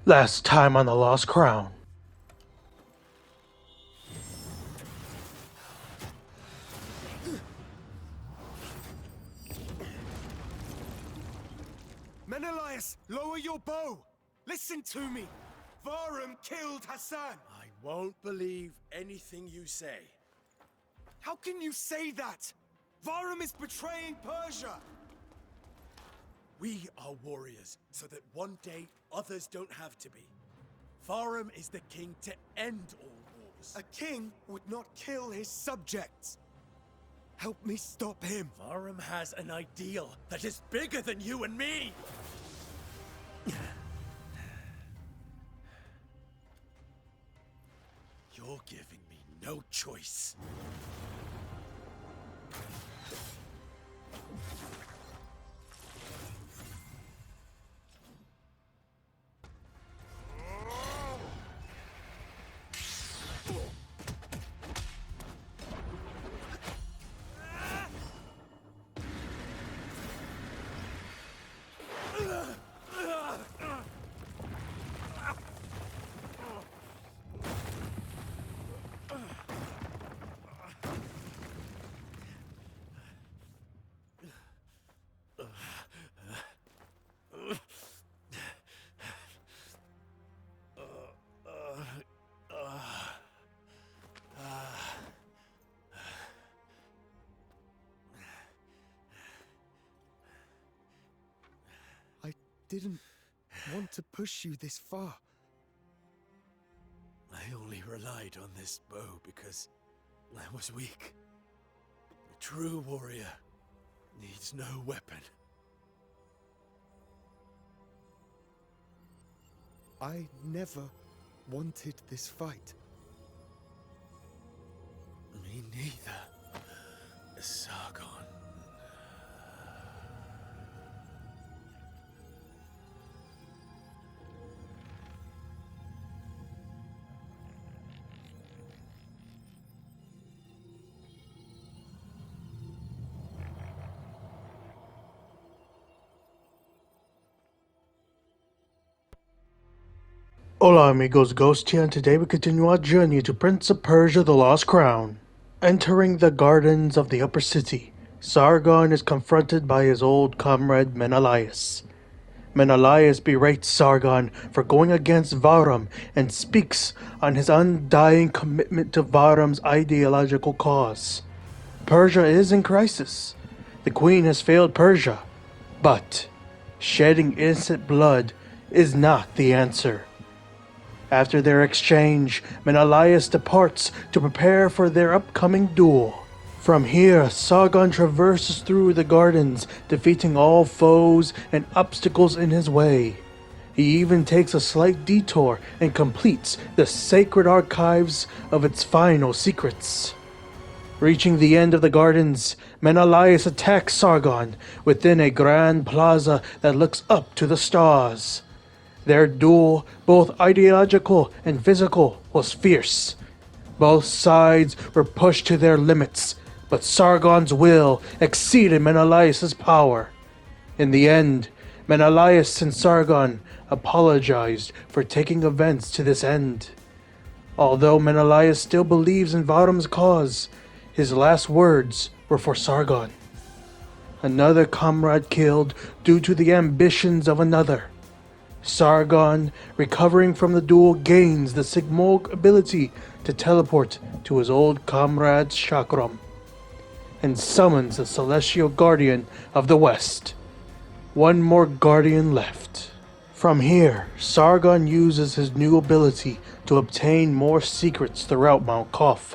Last time on the Lost Crown. Menolias, lower your bow! Listen to me! Vahram killed Ghassan! I won't believe anything you say. How can you say that? Vahram is betraying Persia! We are warriors, so that one day others don't have to be. Vahram is the king to end all wars. A king would not kill his subjects. Help me stop him. Vahram has an ideal that is bigger than you and me! You're giving me no choice. I didn't want to push you this far. I only relied on this bow because I was weak. A true warrior needs no weapon. I never wanted this fight. Me neither, Sargon. Hola amigos, Ghost here, and today we continue our journey to Prince of Persia, the Lost Crown. Entering the gardens of the upper city, Sargon is confronted by his old comrade Menolias. Menolias berates Sargon for going against Vahram and speaks on his undying commitment to Vahram's ideological cause. Persia is in crisis. The queen has failed Persia, but shedding innocent blood is not the answer. After their exchange, Menolias departs to prepare for their upcoming duel. From here, Sargon traverses through the gardens, defeating all foes and obstacles in his way. He even takes a slight detour and completes the sacred archives of its final secrets. Reaching the end of the gardens, Menolias attacks Sargon within a grand plaza that looks up to the stars. Their duel, both ideological and physical, was fierce. Both sides were pushed to their limits, but Sargon's will exceeded Menolias' power. In the end, Menolias and Sargon apologized for taking events to this end. Although Menolias still believes in Vahram's cause, his last words were for Sargon. Another comrade killed due to the ambitions of another. Sargon, recovering from the duel, gains the Sigmog ability to teleport to his old comrade's chakram, and summons the Celestial Guardian of the West. One more Guardian left. From here, Sargon uses his new ability to obtain more secrets throughout Mount Kof,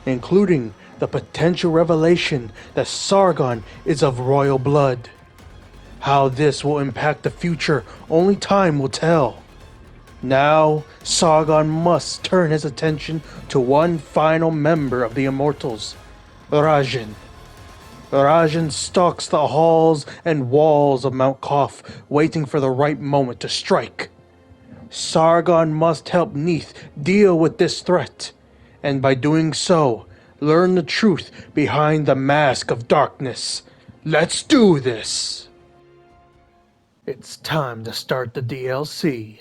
including the potential revelation that Sargon is of royal blood. How this will impact the future, only time will tell. Now, Sargon must turn his attention to one final member of the Immortals, Radjen. Radjen stalks the halls and walls of Mount Kof, waiting for the right moment to strike. Sargon must help Neith deal with this threat, and by doing so, learn the truth behind the mask of darkness. Let's do this! It's time to start the DLC.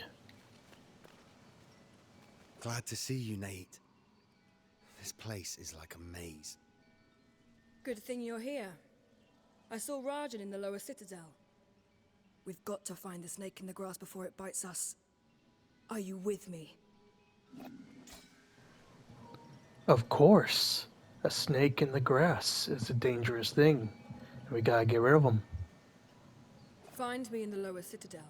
Glad to see you, Nate. This place is like a maze. Good thing you're here. I saw Radjen in the lower citadel. We've got to find the snake in the grass before it bites us. Are you with me? Of course. A snake in the grass is a dangerous thing, and we gotta get rid of them. Find me in the lower citadel.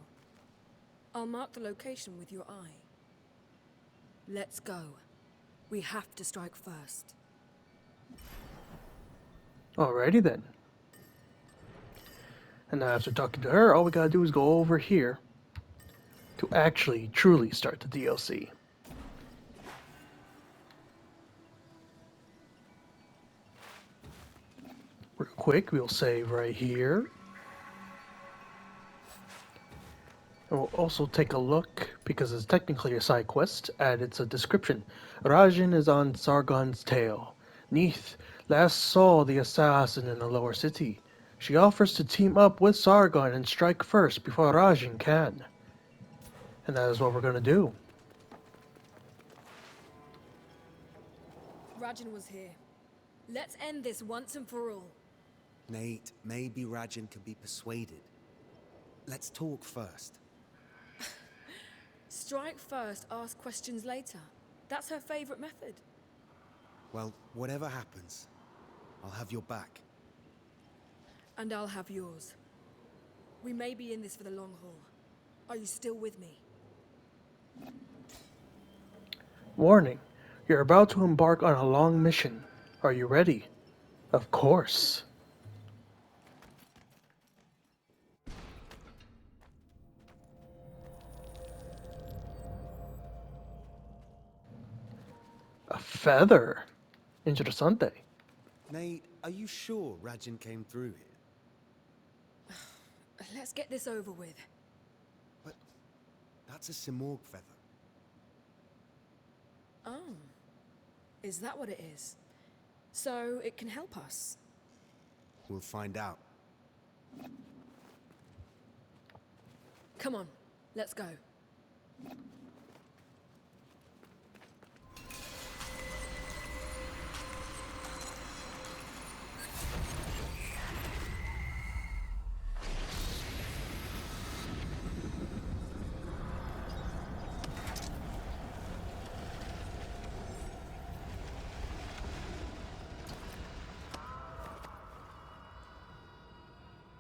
I'll mark the location with your eye. Let's go. We have to strike first. Alrighty then. And now after talking to her, all we gotta do is go over here to actually, truly start the DLC. Real quick, we'll save right here. And we'll also take a look, because it's technically a side quest, and it's a description. Radjen is on Sargon's tail. Neith last saw the assassin in the lower city. She offers to team up with Sargon and strike first before Radjen can. And that is what we're going to do. Radjen was here. Let's end this once and for all. Nate, maybe Radjen can be persuaded. Let's talk first. Strike first, ask questions later. That's her favorite method. Well, whatever happens, I'll have your back. And I'll have yours. We may be in this for the long haul. Are you still with me? Warning, you're about to embark on a long mission. Are you ready? Of course. A feather. Interessante. Nate, are you sure Radjen came through here? Let's get this over with. But that's a Simorg feather. Oh. Is that what it is? So it can help us? We'll find out. Come on, let's go.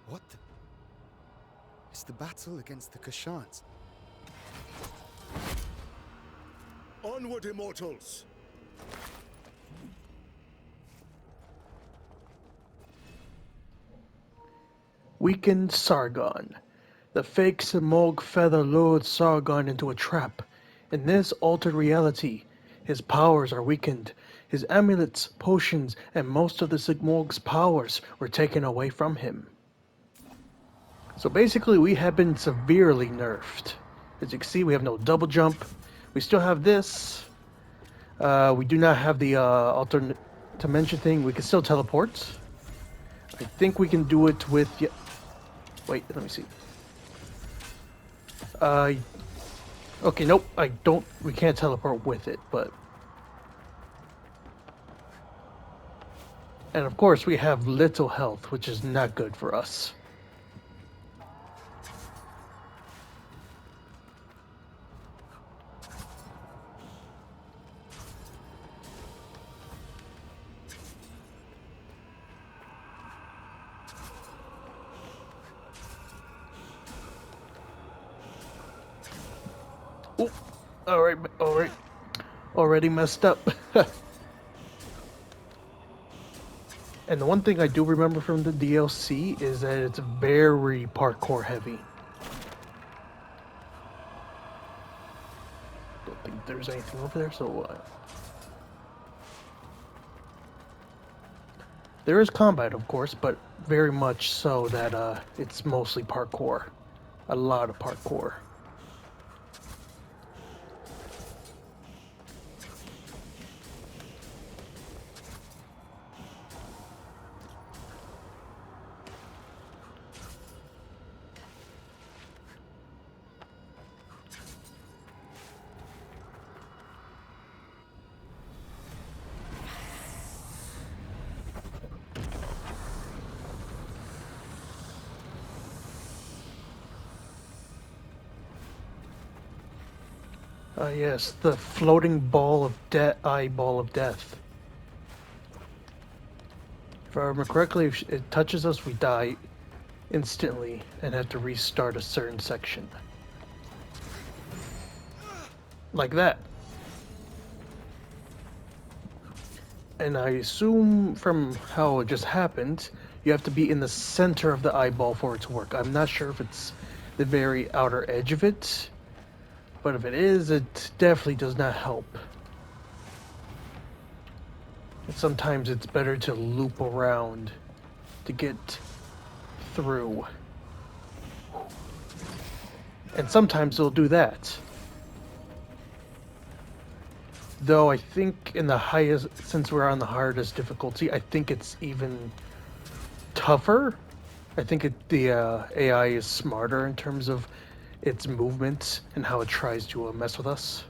What? It's the battle against the Ghassan. Onward, immortals! Weakened Sargon. The fake Simorg feather lured Sargon into a trap. In this altered reality, his powers are weakened. His amulets, potions, and most of the Simorg's powers were taken away from him. So basically, we have been severely nerfed. As you can see, we have no double jump. We still have this. We do not have the alternate dimension thing. We can still teleport. I think we can do it with... Wait, let me see. Okay, nope, I don't... We can't teleport with it, but... And of course, we have little health, which is not good for us. Oh, alright. Already messed up. And the one thing I do remember from the DLC is that it's very parkour heavy. Don't think there's anything over there, so there is combat, of course, but very much so that it's mostly parkour. A lot of parkour. Yes, the floating ball of eyeball of death. If I remember correctly, if it touches us, we die instantly and have to restart a certain section. Like that. And I assume from how it just happened, you have to be in the center of the eyeball for it to work. I'm not sure if it's the very outer edge of it, but if it is, it definitely does not help. And sometimes it's better to loop around to get through. And sometimes it'll do that. Though I think in the highest, since we're on the hardest difficulty, I think it's even tougher. I think the AI is smarter in terms of its movements and how it tries to mess with us.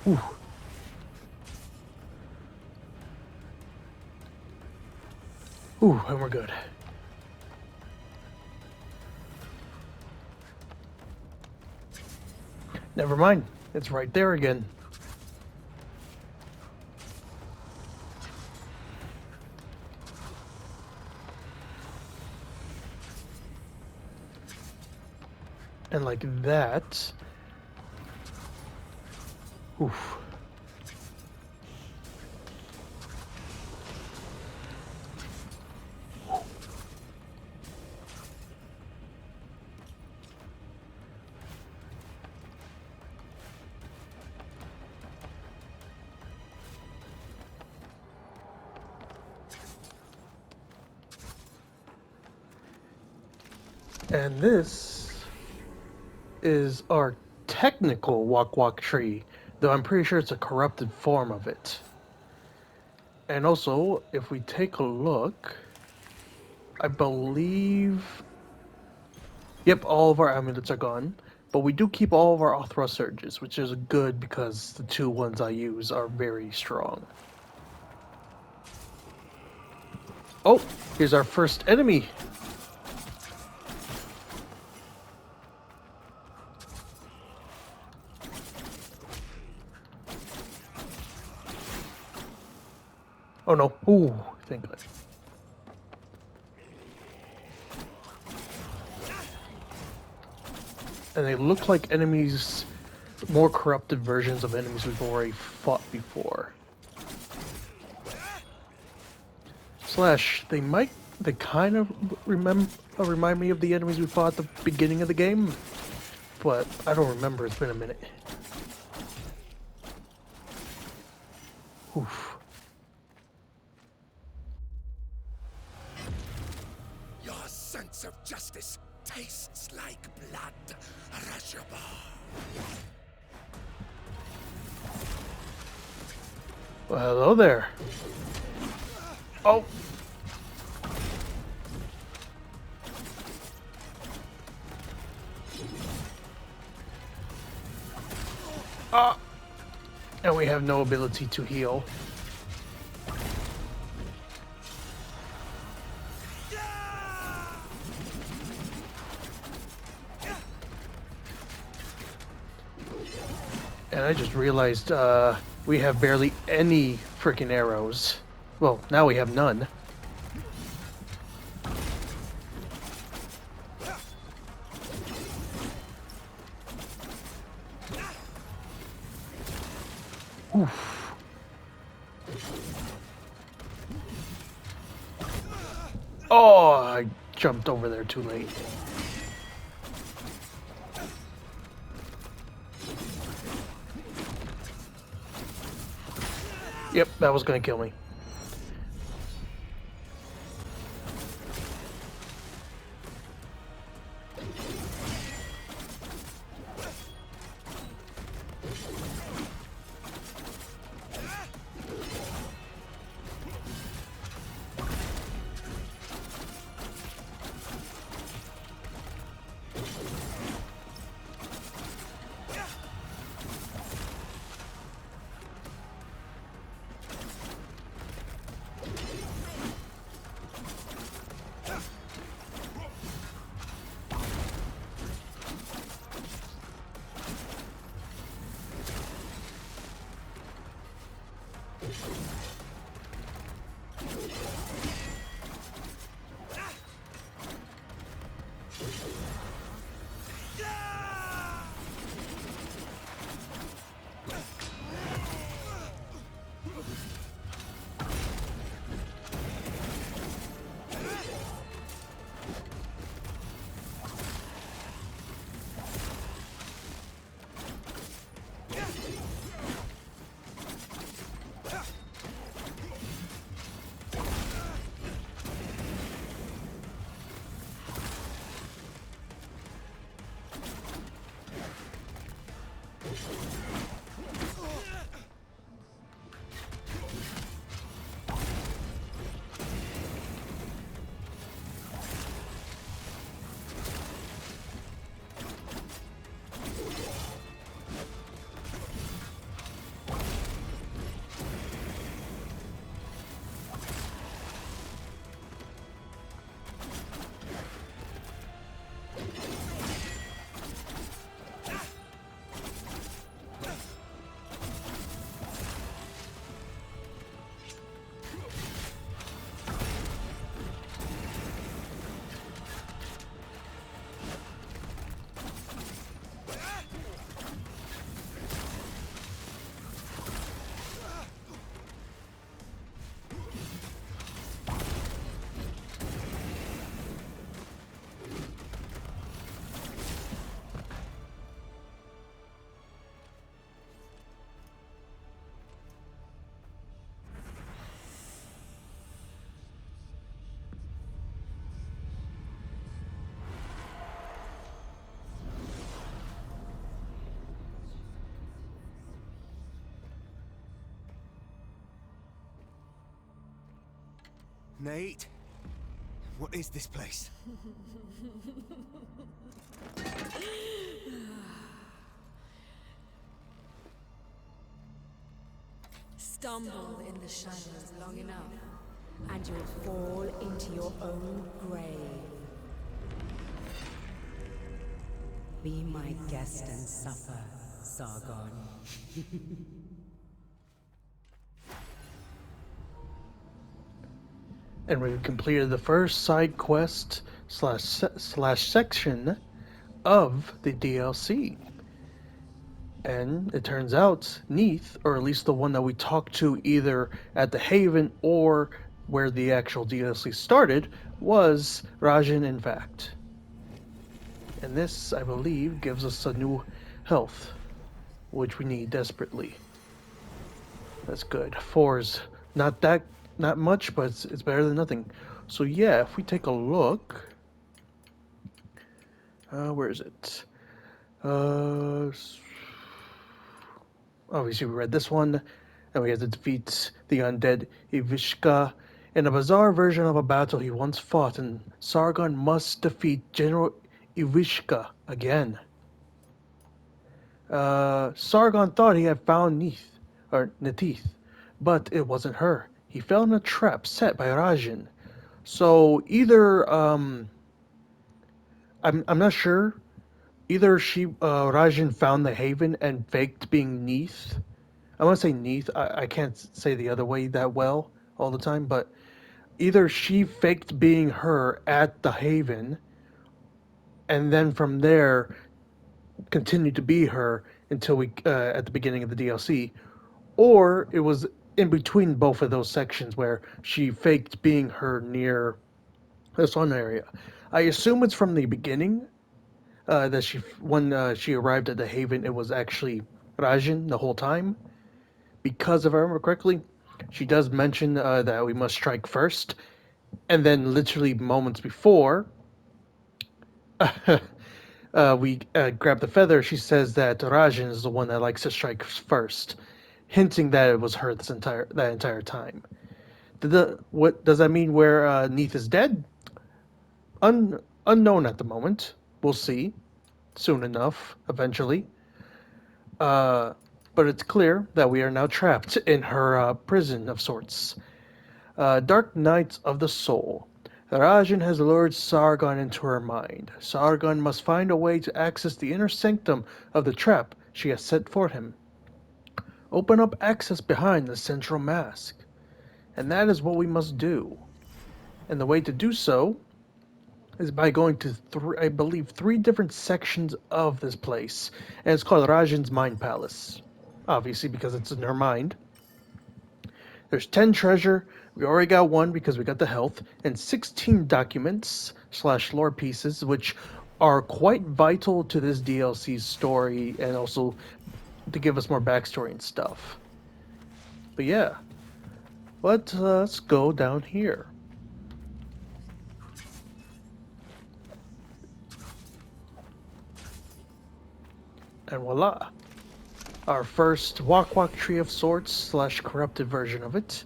Ooh. Ooh, and we're good. Never mind. It's right there again. And like that. Oof. And this is our technical walk tree, though I'm pretty sure it's a corrupted form of it. And also, if we take a look, I believe... Yep, all of our amulets are gone, but we do keep all of our thrust surges, which is good because the two ones I use are very strong. Oh, here's our first enemy. Oh no, ooh, thank God. And they look like enemies, more corrupted versions of enemies we've already fought before. Slash, they kind of remind me of the enemies we fought at the beginning of the game, but I don't remember, it's been a minute. Oof. Your sense of justice tastes like blood, Rashaba. Well, hello there. Oh. Ah. And we have no ability to heal. And I just realized we have barely any freaking arrows. Well, now we have none. Oof. Oh, I jumped over there too late. Yep, that was gonna kill me. Nate, what is this place? Stumble in the shadows long enough, and you'll fall into your own grave. Be my guest and suffer, Sargon. And we've completed the first side quest slash section of the DLC. And it turns out Neith, or at least the one that we talked to either at the Haven or where the actual DLC started, was Radjen in fact. And this, I believe, gives us a new health, which we need desperately. That's good. 4's not much, but it's better than nothing. So yeah, if we take a look, where is it? Obviously we read this one, and we have to defeat the Undead Uvishka in a bizarre version of a battle he once fought, and Sargon must defeat General Uvishka again. Sargon thought he had found Netith, but it wasn't her. He fell in a trap set by Radjen. So either I'm not sure. Either Radjen found the Haven and faked being Neith. I want to say Neith. I can't say the other way that well all the time, but either she faked being her at the Haven, and then from there continued to be her until we at the beginning of the DLC, or it was in between both of those sections where she faked being her near this one area. I assume it's from the beginning, that when she arrived at the Haven, it was actually Radjen the whole time. Because if I remember correctly, she does mention that we must strike first, and then literally moments before we grab the feather, she says that Radjen is the one that likes to strike first, hinting that it was her that entire time. What does that mean? Where Neith is dead? Unknown at the moment. We'll see soon enough, eventually. But it's clear that we are now trapped in her prison of sorts. Dark Nights of the Soul. Radjen has lured Sargon into her mind. Sargon must find a way to access the inner sanctum of the trap she has set for him. Open up access behind the central mask. And that is what we must do. And the way to do so is by going to, I believe, 3 different sections of this place. And it's called Radjen's Mind Palace. Obviously, because it's in her mind. There's 10 treasure. We already got 1 because we got the health. And 16 documents / lore pieces, which are quite vital to this DLC's story and also to give us more backstory and stuff. But yeah, let's go down here. And voila, our first walk tree of sorts / corrupted version of it.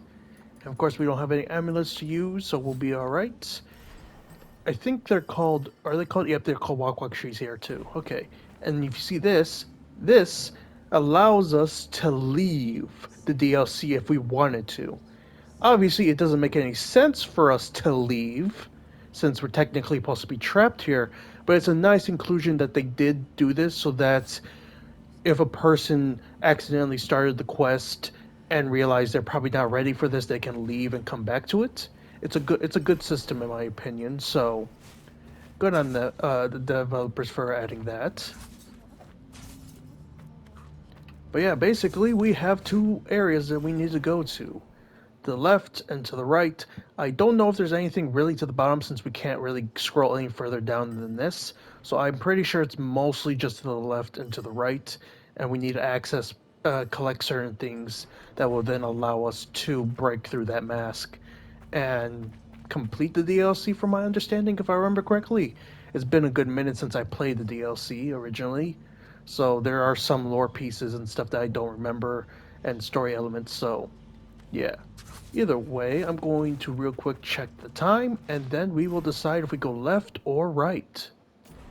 And of course, we don't have any amulets to use, so we'll be all right. I think they're called. Are they called? Yep, they're called walk trees here too. Okay, and if you see this, this allows us to leave the DLC if we wanted to. Obviously, it doesn't make any sense for us to leave, since we're technically supposed to be trapped here. But it's a nice inclusion that they did do this, so that if a person accidentally started the quest and realized they're probably not ready for this, they can leave and come back to it. It's a good system in my opinion. So good on the developers for adding that. But yeah, basically we have 2 areas that we need to go to the left and to the right. I don't know if there's anything really to the bottom since we can't really scroll any further down than this. So I'm pretty sure it's mostly just to the left and to the right. And we need to access, collect certain things that will then allow us to break through that mask and complete the DLC from my understanding, if I remember correctly. It's been a good minute since I played the DLC originally. So there are some lore pieces and stuff that I don't remember and story elements, so yeah. Either way, I'm going to real quick check the time, and then we will decide if we go left or right.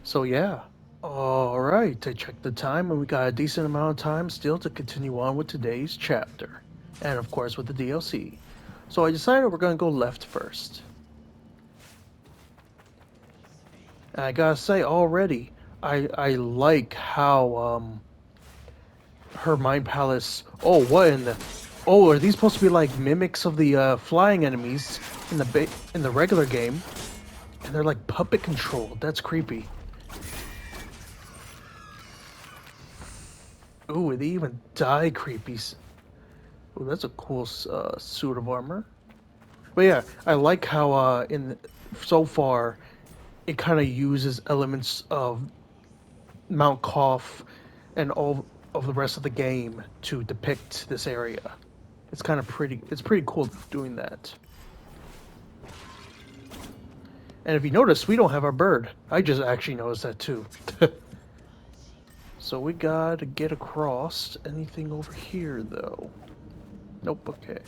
So yeah. Alright, I checked the time, and we got a decent amount of time still to continue on with today's chapter. And of course with the DLC. So I decided we're going to go left first. And I gotta say, already, I like how, her mind palace... Oh, what in the... Oh, are these supposed to be like mimics of the flying enemies in the regular game? And they're like puppet controlled. That's creepy. Ooh, they even die creepy. Ooh, that's a cool suit of armor. But yeah, I like how so far it kind of uses elements of Mount Koth and all of the rest of the game to depict this area. It's kind of pretty. It's pretty cool doing that. And if you notice, we don't have our bird. I just actually noticed that too. So we gotta get across. Anything over here though? Nope. Okay.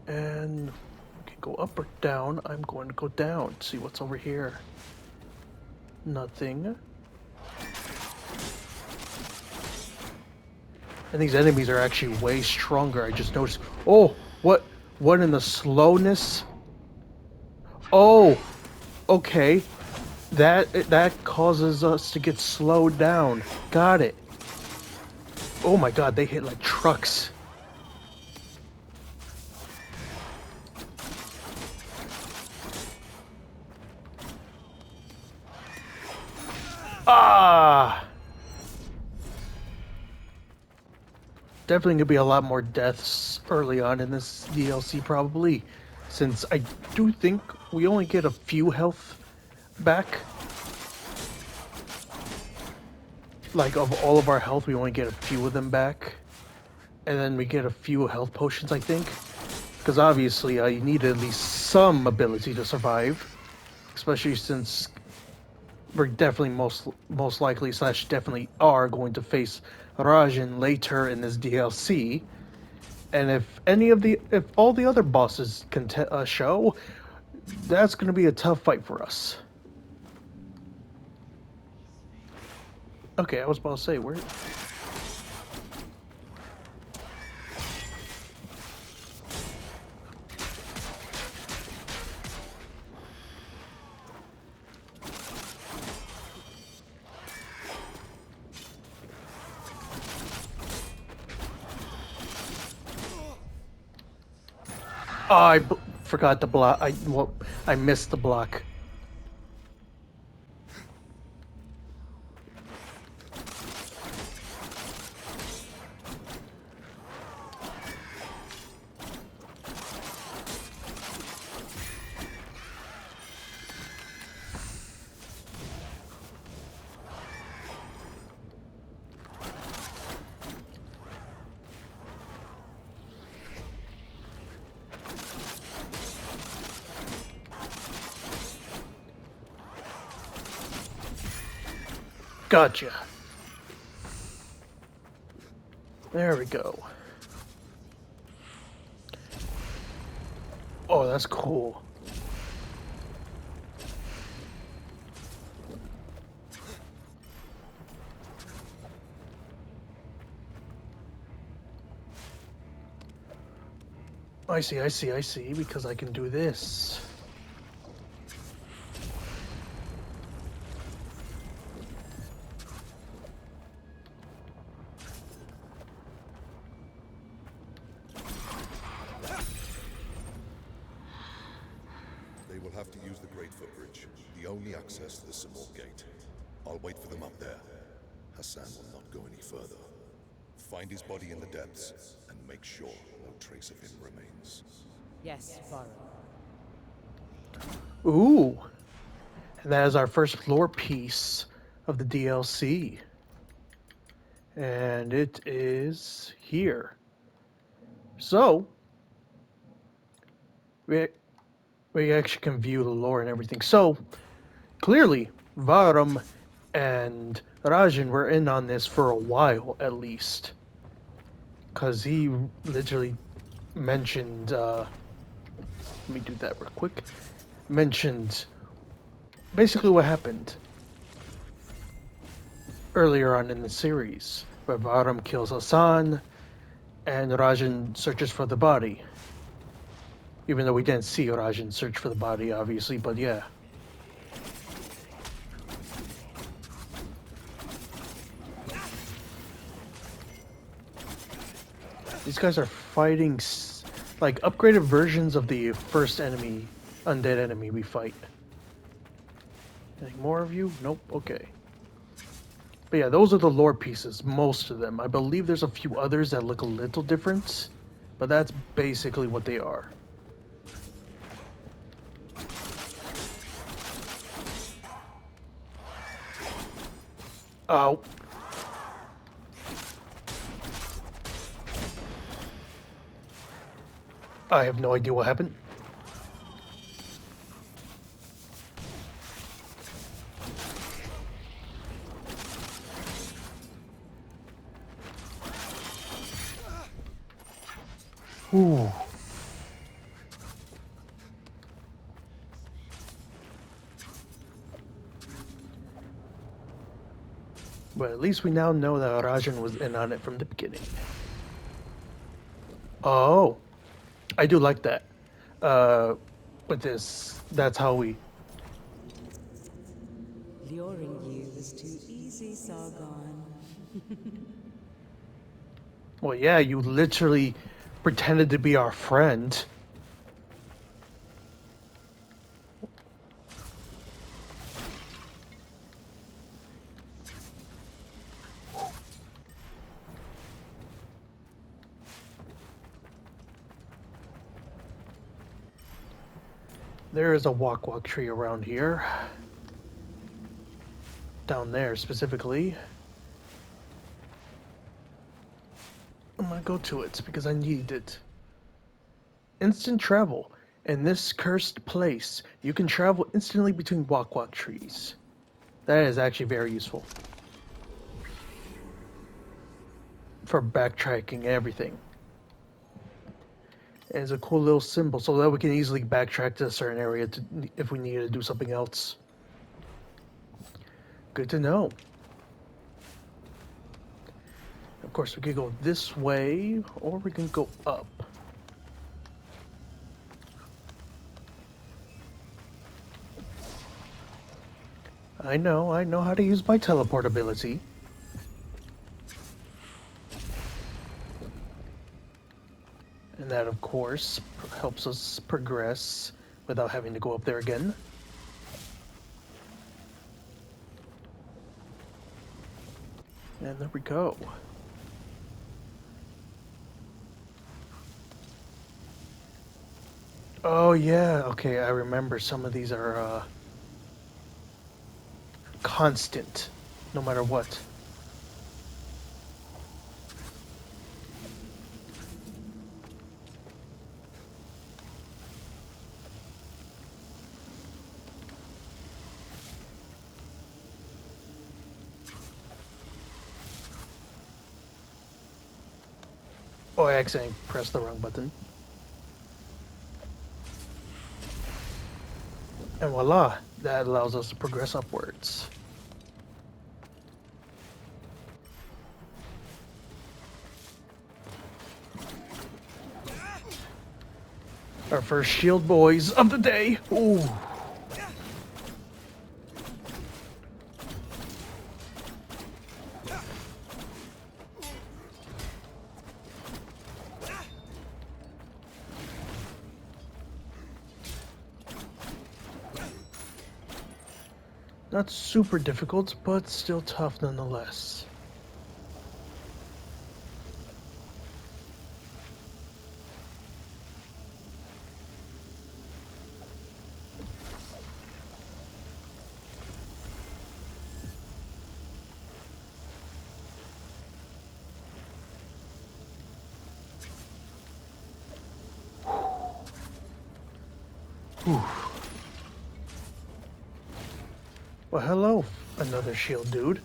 And we can go up or down. I'm going to go down. See what's over here. Nothing. And these enemies are actually way stronger. I just noticed. Oh, what in the slowness? Oh, okay. That causes us to get slowed down. Got it. Oh my god, they hit like trucks. Ah! Definitely gonna be a lot more deaths early on in this DLC probably, since I do think we only get a few health back. Like, of all of our health, we only get a few of them back. And then we get a few health potions, I think. Because obviously I need at least some ability to survive. Especially since we're definitely most likely / definitely are going to face Radjen later in this DLC. And if all the other bosses can show, that's going to be a tough fight for us. Okay, I was about to say, where... Oh, forgot the block. I missed the block. Gotcha. There we go. Oh, that's cool. I see, because I can do this. They will have to use the Great Footbridge, the only access to the small gate. I'll wait for them up there. Ghassan will not go any further. Find his body in the depths, and make sure no trace of him remains. Yes, Vahram. Ooh. And that is our first lore piece of the DLC. And it is here. So, we actually can view the lore and everything. So, clearly, Vahram and Radjen were in on this for a while, at least. Because he literally mentioned, let me do that real quick. Mentioned basically what happened earlier on in the series, where Vahram kills Ghassan and Radjen searches for the body. Even though we didn't see Radjen search for the body, obviously, but yeah. These guys are fighting like upgraded versions of the first enemy, undead enemy we fight. Any more of you? Nope, okay. But yeah, those are the lore pieces, most of them. I believe there's a few others that look a little different, but that's basically what they are. Ow. I have no idea what happened. Ooh. But at least we now know that Radjen was in on it from the beginning. Oh. I do like that. With this, that's how we... Luring you was too easy, Sargon. Well, yeah, you literally pretended to be our friend. There is a walk tree around here. Down there, specifically. I'm gonna go to it because I need it. Instant travel. In this cursed place, you can travel instantly between walk trees. That is actually very useful. For backtracking and everything. And it's a cool little symbol so that we can easily backtrack to a certain area if we need to do something else. Good to know. Of course, we could go this way, or we can go up. I know how to use my teleport ability. And that, of course, helps us progress without having to go up there again. And there we go. Oh yeah, okay, I remember some of these are constant, no matter what. Oh, I accidentally pressed the wrong button. And voila, that allows us to progress upwards. Our first shield boys of the day. Ooh. Not super difficult, but still tough nonetheless. Whew. Well, hello, another shield dude.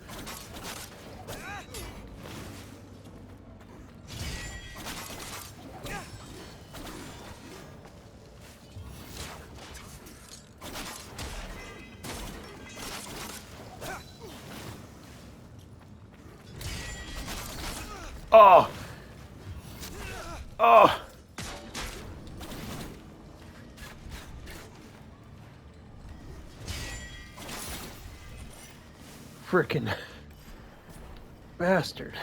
Oh! Oh! Frickin' bastard.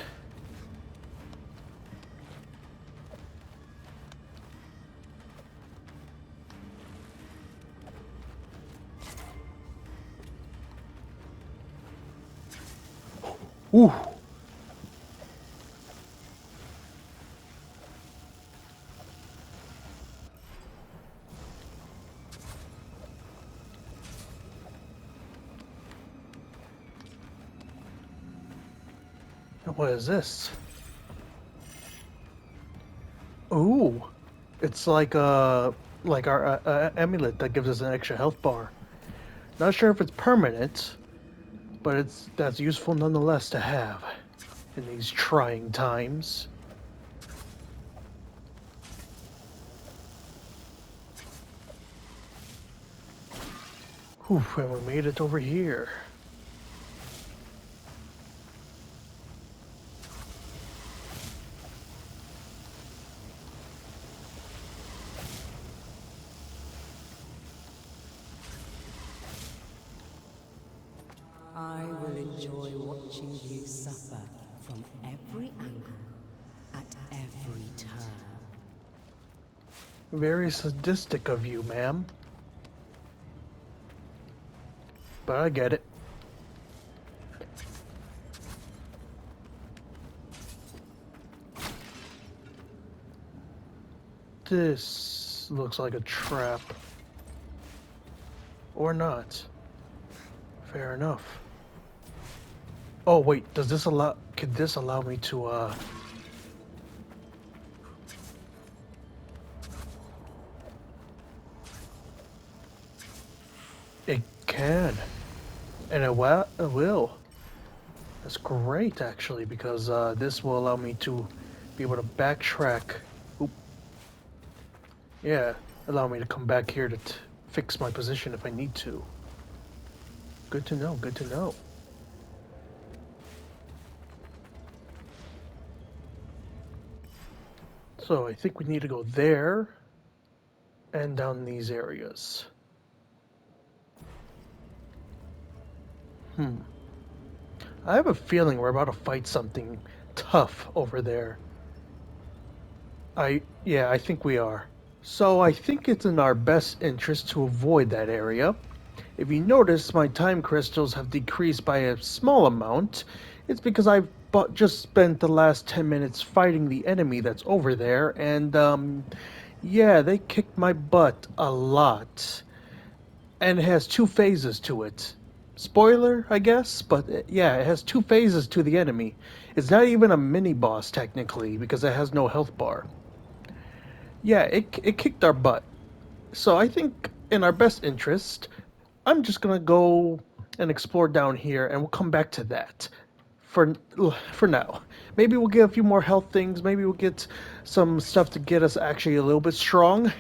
Ooh. What is this? Ooh, it's like our amulet that gives us an extra health bar. Not sure if it's permanent, but that's useful nonetheless to have in these trying times. Whew, and we made it over here. I will enjoy watching you suffer from every angle, at every turn. Very sadistic of you, ma'am. But I get it. This looks like a trap. Or not. Fair enough. Oh wait, could this allow me to It can. And it will. That's great actually, because this will allow me to be able to backtrack. Oop. Yeah, allow me to come back here to fix my position if I need to. Good to know, good to know. So I think we need to go there and down these areas. I have a feeling we're about to fight something tough over there. Yeah, I think we are. So I think it's in our best interest to avoid that area. If you notice, my time crystals have decreased by a small amount. It's because I've just spent the last 10 minutes fighting the enemy that's over there, and, yeah, they kicked my butt a lot. And it has two phases to it. Spoiler, I guess, but yeah, it has two phases to the enemy. It's not even a mini boss, technically, because it has no health bar. Yeah, it kicked our butt. So I think in our best interest, I'm just gonna go and explore down here, and we'll come back to that. For for now, maybe we'll get a few more health things. Maybe we'll get some stuff to get us actually a little bit strong.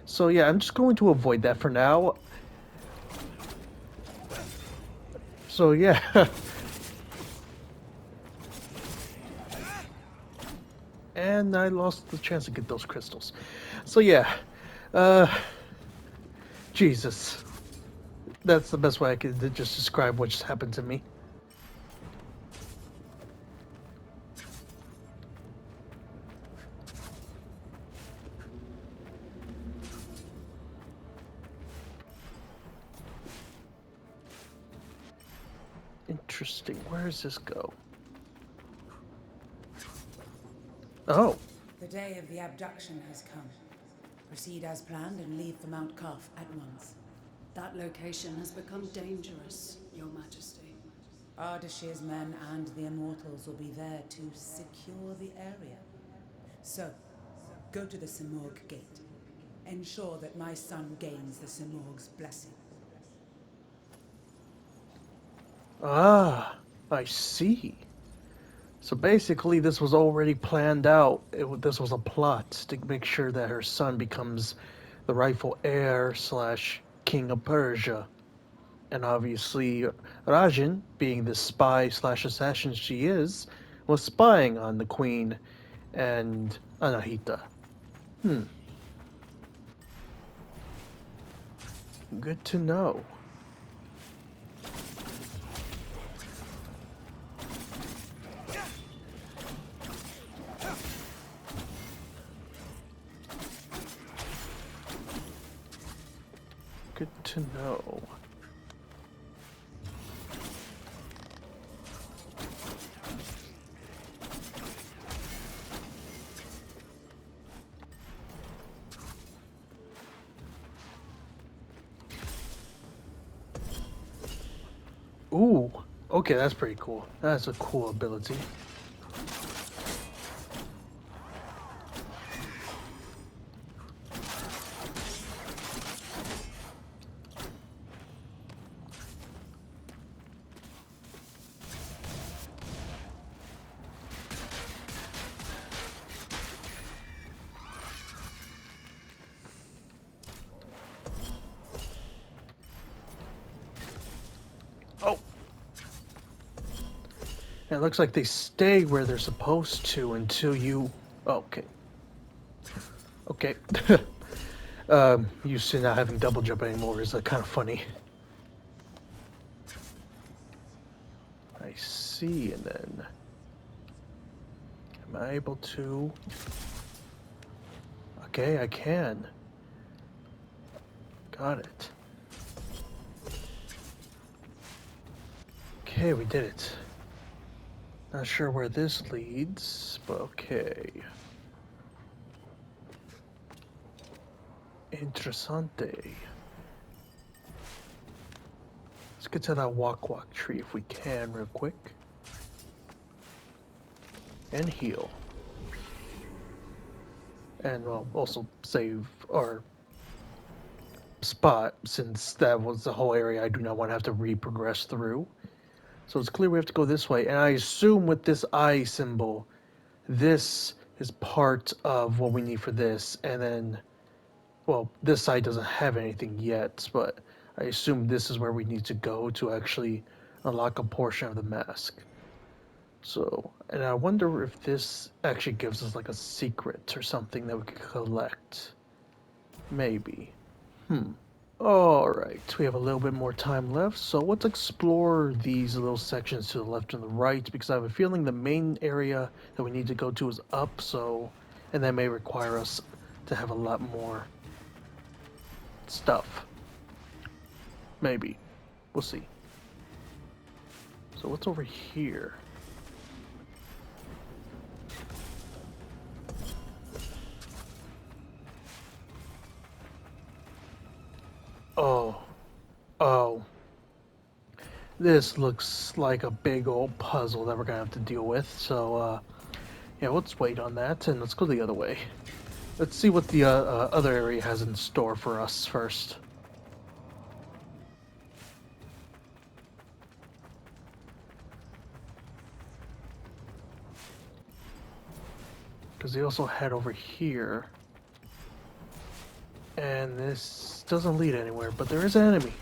So yeah, I'm just going to avoid that for now. So yeah, and I lost the chance to get those crystals. So yeah, uh, Jesus, that's the best way I could just describe what just happened to me. Interesting. Where does this go? Oh, The day of the abduction has come. Proceed as planned and leave for Mount Kaf at once. That location has become dangerous, Your Majesty. Ardashir's men and the immortals will be there to secure the area. So, go to the Simorg gate. Ensure that my son gains the Simorg's blessing. ah, I see. So basically, this was already planned out. This was a plot to make sure that her son becomes the rightful heir slash king of Persia. And obviously, Radjen, being the spy slash assassin she is, was spying on the queen and Anahita. Good to know. Good to know. Ooh, okay, that's pretty cool. That's a cool ability. Oh! It looks like they stay where they're supposed to until you... Oh, okay. Okay. Used to not having double jump anymore is kind of funny. I see, and then... Am I able to... Okay, I can. Got it. Okay, we did it. Not sure where this leads, but okay. Interessante. Let's get to that walk tree if we can real quick. And heal. And we'll also save our spot, since that was the whole area I do not want to have to re-progress through. So it's clear we have to go this way, and I assume with this eye symbol, this is part of what we need for this, and then, well, this side doesn't have anything yet, but I assume this is where we need to go to actually unlock a portion of the mask. So, and I wonder if this actually gives us like a secret or something that we could collect. Maybe. Alright, we have a little bit more time left, so let's explore these little sections to the left and the right, because I have a feeling the main area that we need to go to is up, so And that may require us to have a lot more stuff. Maybe. We'll see. So what's over here? Oh. Oh. This looks like a big old puzzle that we're gonna have to deal with, so, yeah, let's wait on that, and let's go the other way. Let's see what the other area has in store for us first. Because they also head over here. And this doesn't lead anywhere, but there is an enemy.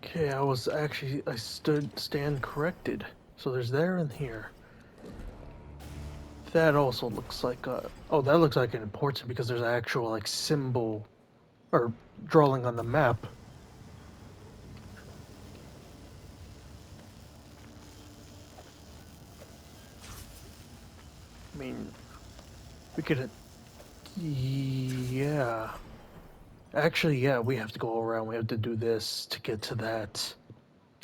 Okay, I stand corrected. So there's there and here. That also looks like oh, that looks like an important because there's an actual like symbol or drawing on the map. I mean, we could, yeah. Actually, yeah, we have to go around. We have to do this to get to that.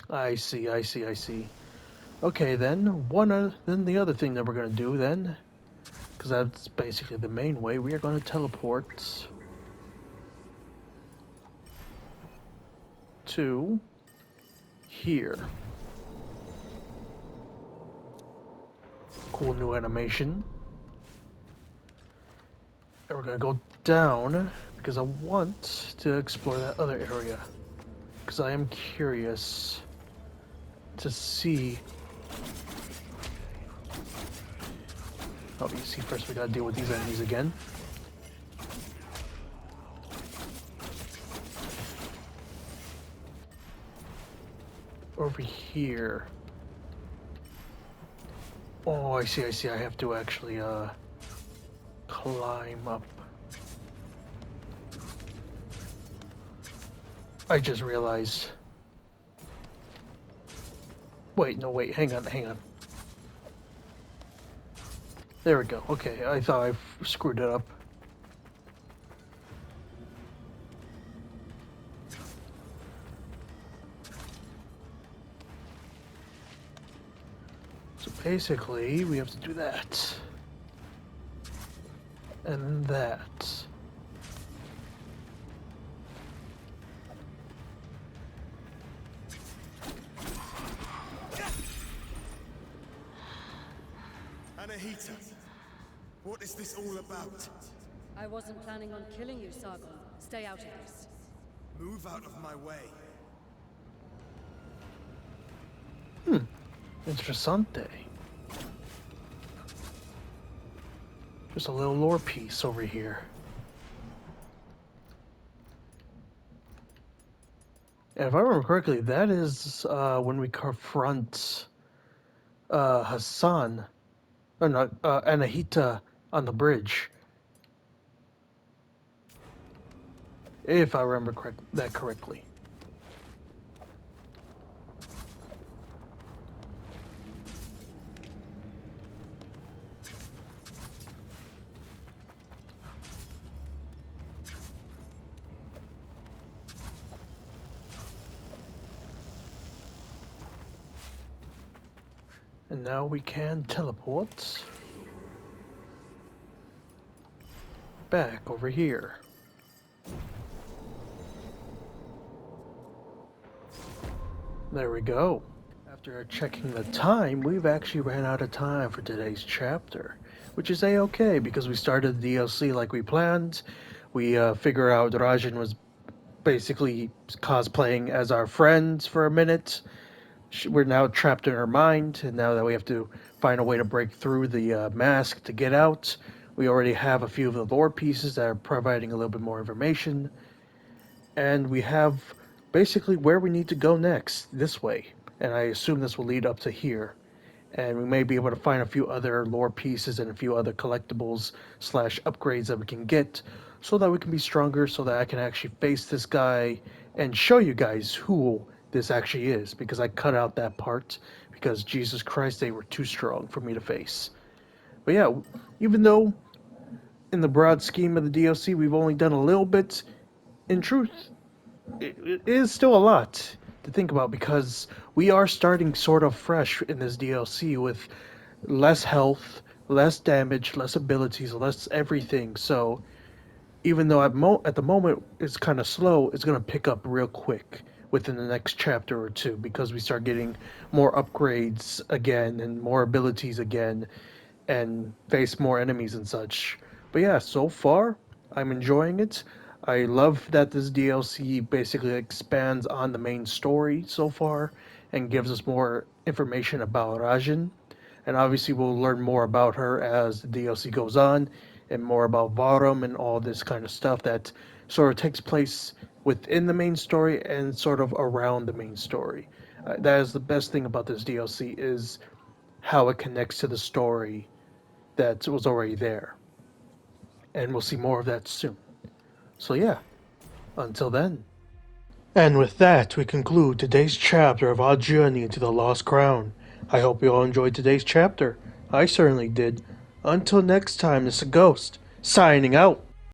I see. Okay, then then the other thing that we're gonna do then, because that's basically the main way, we are gonna teleport to here. Cool new animation. And we're gonna go down because I want to explore that other area. Because I am curious to see. Oh, you see, first we gotta deal with these enemies again. Over here. Oh, I see. I have to actually, climb up. I just realized. Wait, no, wait, hang on. There we go. Okay, I thought I screwed it up. So basically, we have to do that. And that. Anahita, what is this all about? I wasn't planning on killing you, Sargon. Stay out of this. Move out of my way. Interessante. Just a little lore piece over here. And if I remember correctly, that is when we confront Ghassan, or not, Anahita on the bridge. If I remember that correctly. And now we can teleport back over here. There we go. After checking the time, we've actually ran out of time for today's chapter, which is a-okay because we started the DLC like we planned. We figure out Radjen was basically cosplaying as our friends for a minute. We're now trapped in her mind, and now that we have to find a way to break through the mask to get out, we already have a few of the lore pieces that are providing a little bit more information, and we have basically where we need to go next, this way, and I assume this will lead up to here. and we may be able to find a few other lore pieces and a few other collectibles slash upgrades that we can get so that we can be stronger, so that I can actually face this guy and show you guys who this actually is, because I cut out that part because Jesus Christ, they were too strong for me to face. But yeah, even though in the broad scheme of the DLC we've only done a little bit, in truth, it is still a lot to think about, because we are starting sort of fresh in this DLC with less health, less damage, less abilities, less everything. So even though at the moment it's kind of slow, it's going to pick up real quick within the next chapter or two, because we start getting more upgrades again and more abilities again and face more enemies and such. But yeah, so far I'm enjoying it. I love that this DLC basically expands on the main story so far and gives us more information about Radjen. And obviously, we'll learn more about her as the DLC goes on, and more about Vahram and all this kind of stuff that sort of takes place within the main story and sort of around the main story. That is the best thing about this DLC, is how it connects to the story that was already there. And we'll see more of that soon. So yeah, until then. And with that, we conclude today's chapter of our journey into the Lost Crown. I hope you all enjoyed today's chapter. I certainly did. Until next time, this is Ghost, signing out.